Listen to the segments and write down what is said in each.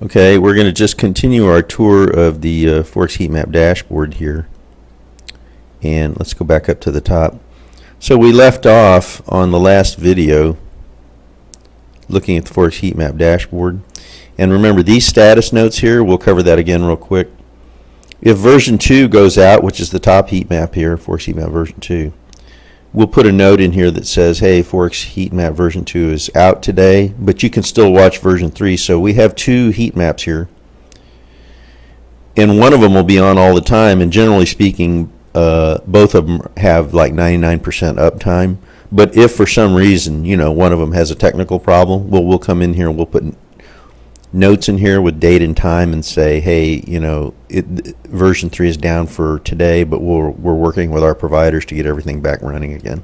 Okay, we're going to just continue our tour of the Forex heat map dashboard here. And let's go back up to the top. So we left off on the last video looking at the Forex heat map dashboard. And remember, these status notes here, we'll cover that again real quick. If version 2 goes out, which is the top heat map here, Forex heat map version 2, we'll put a note in here that says, hey, Forex heat map version 2 is out today, but you can still watch version 3. So we have 2 heat maps here, and one of them will be on all the time, and generally speaking, both of them have like 99% uptime. But if for some reason, one of them has a technical problem, we'll come in here and we'll put notes in here with date and time and say, hey, version 3 is down for today, but we're working with our providers to get everything back running again.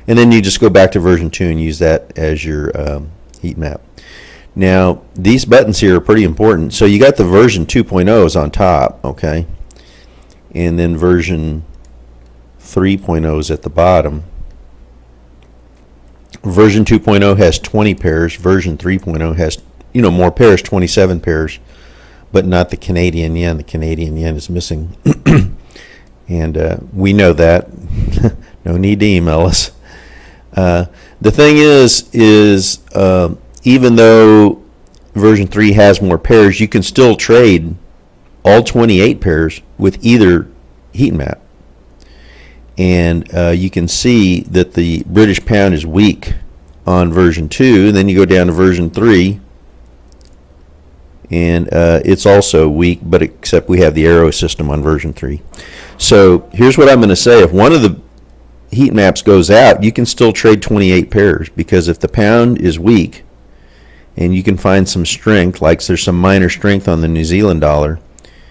And then you just go back to version 2 and use that as your heat map. Now, these buttons here are pretty important. So you got the version 2.0 is on top, okay? And then version 3.0 is at the bottom. Version 2.0 has 20 pairs. Version 3.0 has more pairs, 27 pairs, but not the Canadian yen. The Canadian yen is missing. And we know that. No need to email us. The thing is even though version 3 has more pairs, you can still trade all 28 pairs with either heat map. And you can see that the British pound is weak on version 2, and then you go down to version 3, and it's also weak, but except we have the arrow system on version 3. So here's what I'm going to say. If one of the heat maps goes out, you can still trade 28 pairs, because if the pound is weak and you can find some strength, like there's some minor strength on the New Zealand dollar,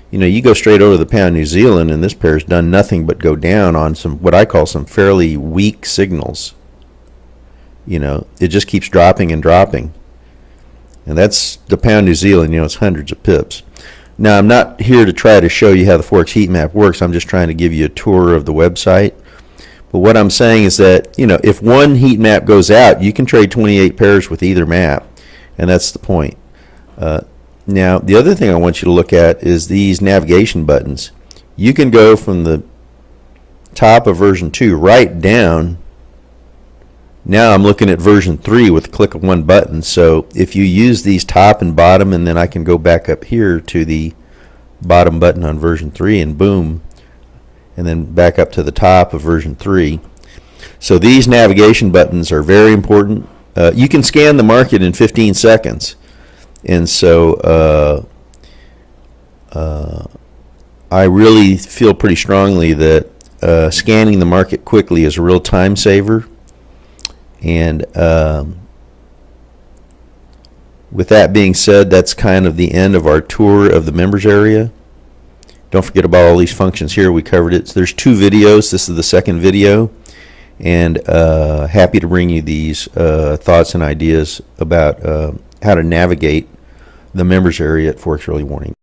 you go straight over the pound New Zealand, and this pair has done nothing but go down on some, what I call some fairly weak signals. It just keeps dropping and dropping. And that's the pound New Zealand, it's hundreds of pips. Now, I'm not here to try to show you how the Forex heat map works. I'm just trying to give you a tour of the website. But what I'm saying is that, if one heat map goes out, you can trade 28 pairs with either map. And that's the point. Now, the other thing I want you to look at is these navigation buttons. You can go from the top of version 2 right down. Now I'm looking at version 3 with a click of one button. So if you use these top and bottom, and then I can go back up here to the bottom button on version 3, and boom, and then back up to the top of version 3. So these navigation buttons are very important. You can scan the market in 15 seconds. And so I really feel pretty strongly that scanning the market quickly is a real time saver. And with that being said, that's kind of the end of our tour of the members area. Don't forget about all these functions here. We covered it. So there's 2 videos. This is the second video. And happy to bring you these thoughts and ideas about how to navigate the members area at Forex Early Warning.